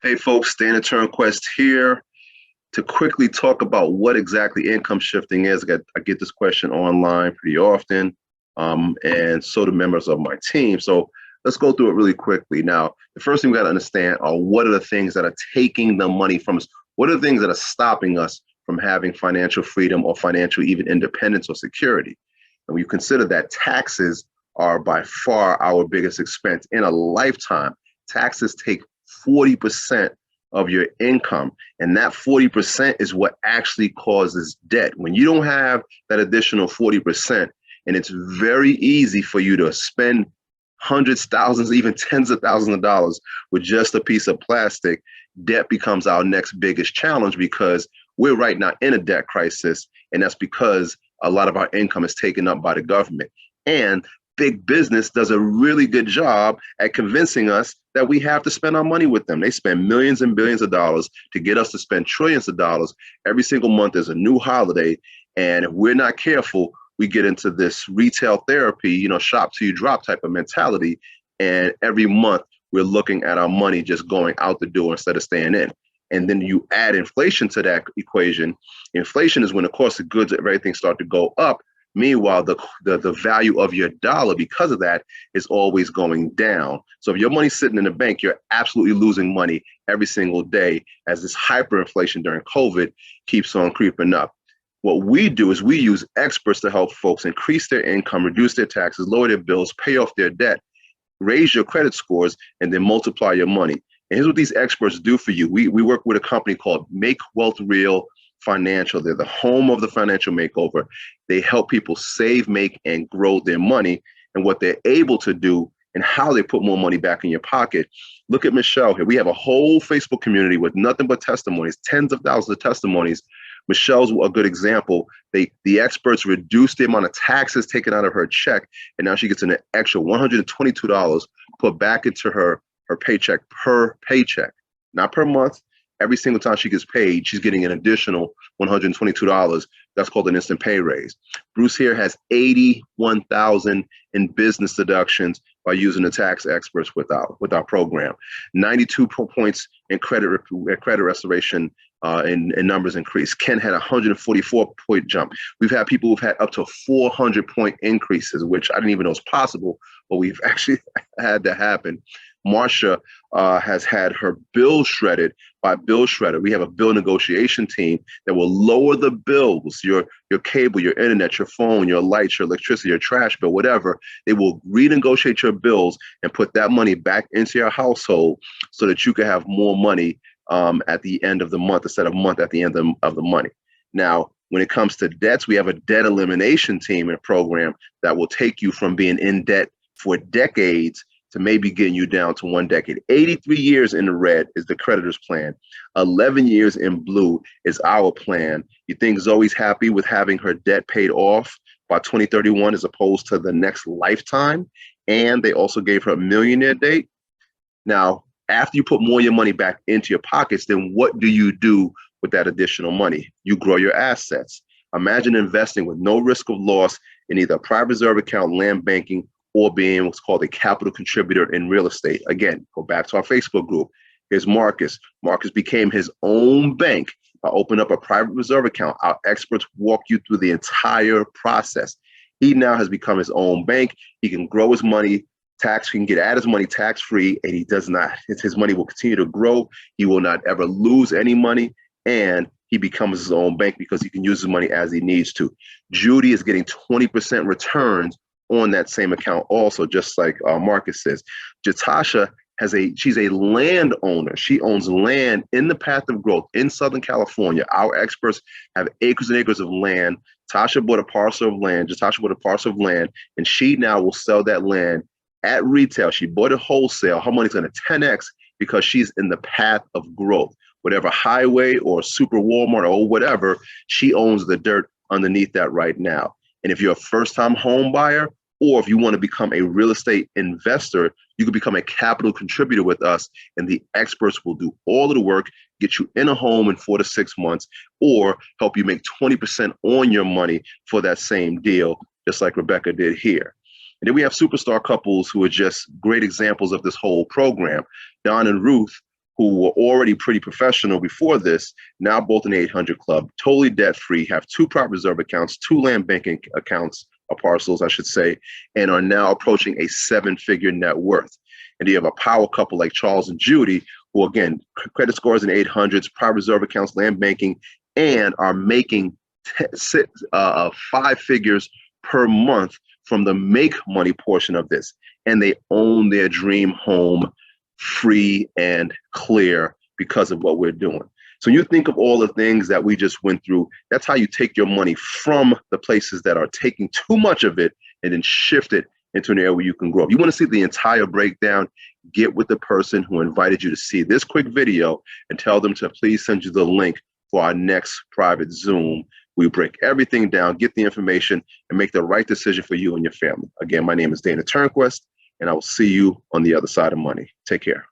Hey folks, Standard Turnquest here to quickly talk about what exactly income shifting is. I get this question online pretty often, and so do members of my team. So let's go through it really quickly. Now, the first thing we got to understand are what are the things that are taking the money from us? What are the things that are stopping us from having financial freedom or financial even independence or security? And when you consider that taxes are by far our biggest expense in a lifetime, taxes take 40% of your income. And that 40% is what actually causes debt. When you don't have that additional 40%, and it's very easy for you to spend hundreds, thousands, even tens of thousands of dollars with just a piece of plastic, debt becomes our next biggest challenge because we're right now in a debt crisis. And that's because a lot of our income is taken up by the government. And big business does a really good job at convincing us that we have to spend our money with them. They spend millions and billions of dollars to get us to spend trillions of dollars. Every single month there's a new holiday. And if we're not careful, we get into this retail therapy, shop till you drop type of mentality. And every month we're looking at our money just going out the door instead of staying in. And then you add inflation to that equation. Inflation is when the cost of goods and everything start to go up. Meanwhile, the value of your dollar, because of that, is always going down. So if your money's sitting in the bank, you're absolutely losing money every single day as this hyperinflation during COVID keeps on creeping up. What we do is we use experts to help folks increase their income, reduce their taxes, lower their bills, pay off their debt, raise your credit scores, and then multiply your money. And here's what these experts do for you. We work with a company called Make Wealth Real Financial. They're the home of the financial makeover. They help people save, make, and grow their money. And what they're able to do and how they put more money back in your pocket. Look at Michelle here. We have a whole Facebook community with nothing but testimonies, tens of thousands of testimonies. Michelle's a good example. The experts reduced the amount of taxes taken out of her check, and now she gets an extra $122 put back into her paycheck per paycheck, not per month. Every single time she gets paid, she's getting an additional $122. That's called an instant pay raise. Bruce here has 81,000 in business deductions by using the tax experts with our program. 92 points in credit restoration in numbers increase. Ken had a 144-point jump. We've had people who've had up to 400-point increases, which I didn't even know was possible, but we've actually had that happen. Marsha has had her bill shredded by Bill Shredder. We have a bill negotiation team that will lower the bills, your cable, your internet, your phone, your lights, your electricity, your trash bill, whatever. They will renegotiate your bills and put that money back into your household so that you can have more money at the end of the month instead of month at the end of the money. Now, when it comes to debts, we have a debt elimination team and program that will take you from being in debt for decades to maybe getting you down to 1 decade. 83 years in the red is the creditor's plan. 11 years in blue is our plan. You think Zoe's happy with having her debt paid off by 2031 as opposed to the next lifetime? And they also gave her a millionaire date. Now, after you put more of your money back into your pockets, then what do you do with that additional money? You grow your assets. Imagine investing with no risk of loss in either a private reserve account, land banking, or being what's called a capital contributor in real estate. Again, go back to our Facebook group. Here's Marcus. Marcus became his own bank by opening up a private reserve account. Our experts walk you through the entire process. He now has become his own bank. He can grow his money he can get at his money tax-free, and he does not, his money will continue to grow. He will not ever lose any money, and he becomes his own bank because he can use his money as he needs to. Judy is getting 20% returns on that same account also, just like Marcus says. Jatasha she's a landowner. She owns land in the path of growth in Southern California. Our experts have acres and acres of land. Tasha bought a parcel of land. Jatasha bought a parcel of land, and she now will sell that land at retail. She bought it wholesale. Her money's going to 10x because she's in the path of growth. Whatever highway or super Walmart or whatever, she owns the dirt underneath that right now. And if you're a first-time home buyer, or if you want to become a real estate investor, you can become a capital contributor with us, and the experts will do all of the work, get you in a home in 4 to 6 months, or help you make 20% on your money for that same deal, just like Rebecca did here. And then we have superstar couples who are just great examples of this whole program. Don and Ruth who were already pretty professional before this, now both in the 800 Club, totally debt-free, have 2 prop reserve accounts, 2 land banking accounts, or parcels, I should say, and are now approaching a 7-figure net worth. And you have a power couple like Charles and Judy, who again, credit scores in 800s, prop reserve accounts, land banking, and are making 5 figures per month from the make money portion of this. And they own their dream home free and clear because of what we're doing. So you think of all the things that we just went through. That's how you take your money from the places that are taking too much of it and then shift it into an area where you can grow. If you want to see the entire breakdown, get with the person who invited you to see this quick video and tell them to please send you the link for our next private Zoom. We break everything down, get the information, and make the right decision for you and your family. Again, my name is Dana Turnquist, and I will see you on the other side of money. Take care.